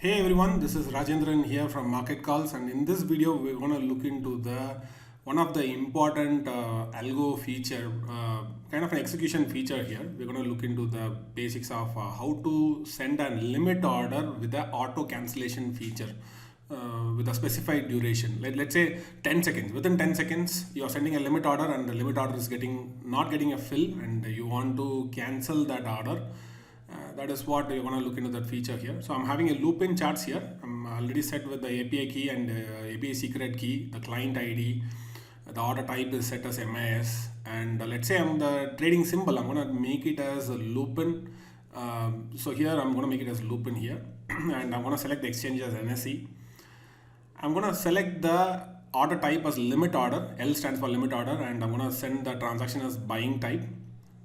Hey everyone, this is Rajendran here from Market Calls, and in this video we're going to look into the one of the important algo feature, kind of an execution feature here. We're going to look into the basics of how to send a limit order with the auto cancellation feature with a specified duration. Let's say 10 seconds. Within 10 seconds, you're sending a limit order and the limit order is not getting a fill, and you want to cancel that order. That is what you're going to look into that feature here. So I'm having a loop in charts here. I'm already set with the API key and API secret key, the client ID. The order type is set as MIS, and let's say I'm the trading symbol. I'm going to make it as a Lupin. So here I'm going to make it as Lupin here, and I'm going to select the exchange as NSE. I'm going to select the order type as limit order. L stands for limit order, and I'm going to send the transaction as buying type.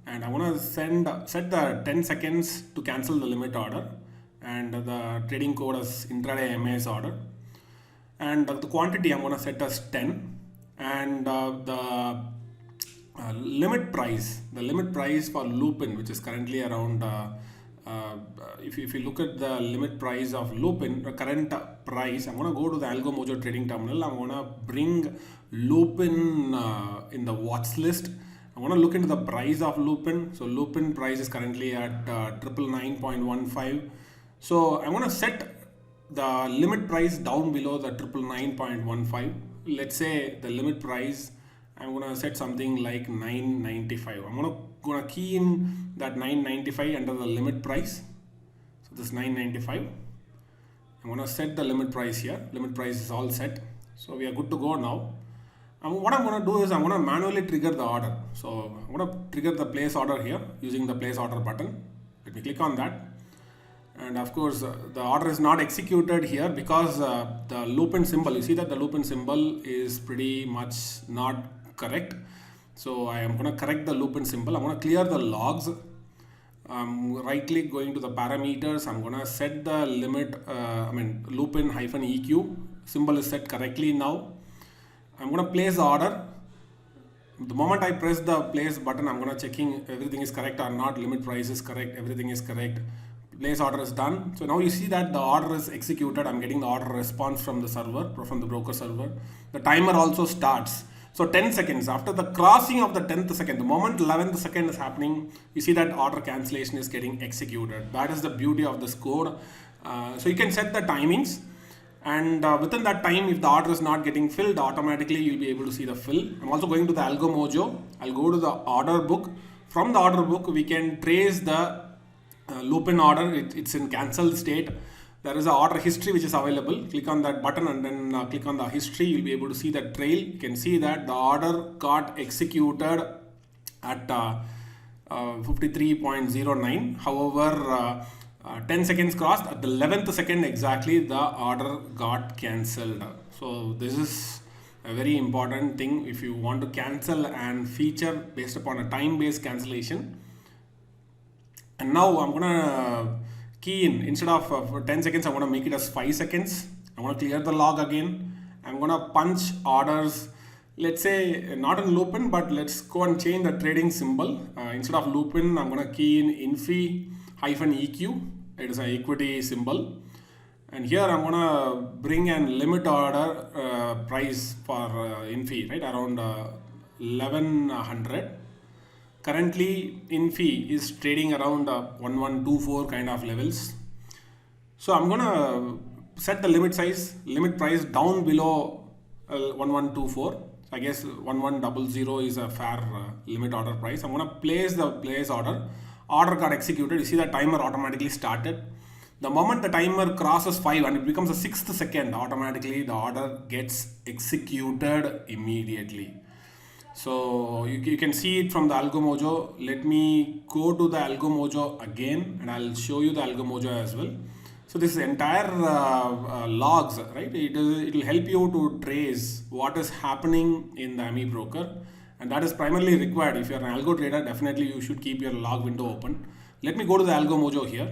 And I'm going to set the 10 seconds to cancel the limit order, and the trading code as intraday MAS order, and the quantity I'm going to set as 10, and the limit price for Lupin, which is currently around if you look at the limit price of Lupin, the current price, I'm going to go to the Algo Mojo trading terminal. I'm going to bring Lupin in the watch list. I want to look into the price of Lupin. So Lupin price is currently at 999.15. So I want to set the limit price down below the 999.15. Let's say the limit price, I'm going to set something like 995. I'm going to key in that 995 under the limit price. So this 995. I'm going to set the limit price here. Limit price is all set. So we are good to go now. What I'm going to do is I'm going to manually trigger the order. So I'm going to trigger the place order here using the place order button. Let me click on that. And of course, the order is not executed here because the Lupin symbol, you see that the Lupin symbol is pretty much not correct. So I am going to correct the Lupin symbol. I'm going to clear the logs. I'm right click going to the parameters. I'm going to set the limit, Lupin -EQ. Symbol is set correctly now. I'm going to place the order. The moment I press the place button, I'm going to checking everything is correct or not. Limit price is correct. Everything is correct. Place order is done. So now you see that the order is executed. I'm getting the order response from the server, from the broker server. The timer also starts. So 10 seconds after the crossing of the 10th second, the moment 11th second is happening, you see that order cancellation is getting executed. That is the beauty of this code. So you can set the timings. And within that time, if the order is not getting filled, automatically you'll be able to see the fill. I'm also going to the Algo Mojo. I'll go to the order book. From the order book, we can trace the Lupin order. It's in cancelled state. There is an order history which is available. Click on that button and then click on the history. You'll be able to see the trail. You can see that the order got executed at 53.09. However, 10 seconds crossed. At the 11th second exactly, the order got cancelled. So this is a very important thing if you want to cancel and feature based upon a time-based cancellation. And now I'm gonna key in, instead of for 10 seconds, I'm gonna make it as 5 seconds. I'm gonna clear the log again. I'm gonna punch orders. Let's say not in Lupin, but let's go and change the trading symbol. Instead of Lupin, I'm gonna key in INFI-EQ. It is an equity symbol, and here I'm gonna bring an limit order price for INFI, right, around 1100. Currently INFI is trading around 1124 kind of levels. So I'm gonna set the limit price down below 1124. I guess 1100 is a fair limit order price. I'm gonna place the place order. Order got executed. You see the timer automatically started. The moment the timer crosses 5 and it becomes a 6th second, automatically the order gets executed immediately. So you can see it from the Algo Mojo. Let me go to the Algo Mojo again and I'll show you the Algo Mojo as well. So this entire logs, right? It will help you to trace what is happening in the AMI broker. And that is primarily required. If you're an algo trader, definitely you should keep your log window open. Let me go to the Algo Mojo here.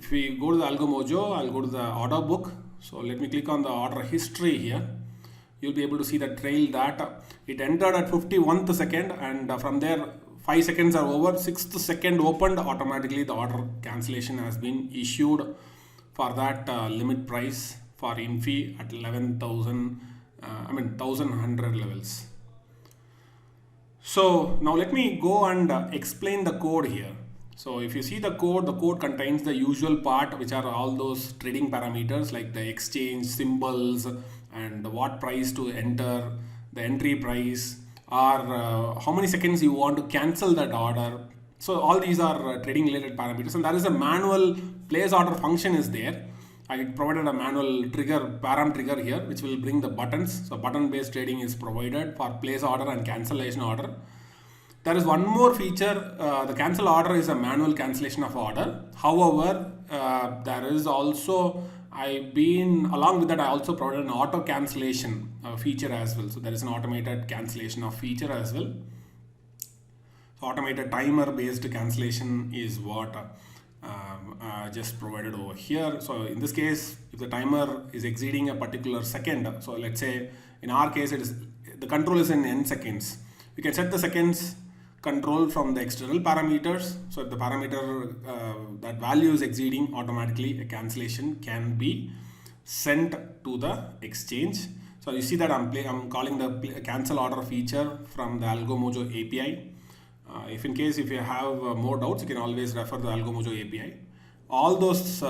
If we go to the Algo Mojo, I'll go to the order book. So let me click on the order history here. You'll be able to see the trail that it entered at 51st second, and from there 5 seconds are over. 6th second opened, automatically the order cancellation has been issued for that limit price for Infi at 1100 levels. So now let me go and explain the code here. So if you see the code contains the usual part, which are all those trading parameters like the exchange symbols and what price to enter, the entry price, or how many seconds you want to cancel that order. So all these are trading related parameters, and there is a manual place order function is there. I provided a manual param trigger here, which will bring the buttons. So button based trading is provided for place order and cancellation order. There is one more feature. The cancel order is a manual cancellation of order. However, there is also, along with that, I also provided an auto cancellation feature as well. So there is an automated cancellation of feature as well. So automated timer based cancellation is what just provided over here. So in this case, if the timer is exceeding a particular second, so let's say in our case the control is in n seconds. We can set the seconds control from the external parameters. So if the parameter that value is exceeding, automatically a cancellation can be sent to the exchange. So you see that I'm calling the cancel order feature from the AlgoMojo API. If you have more doubts, you can always refer the AlgoMojo API. All those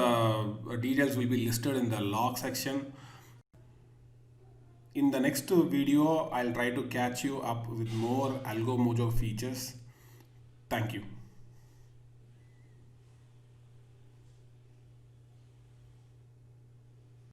details will be listed in the log section. In the next video, I'll try to catch you up with more AlgoMojo features. Thank you.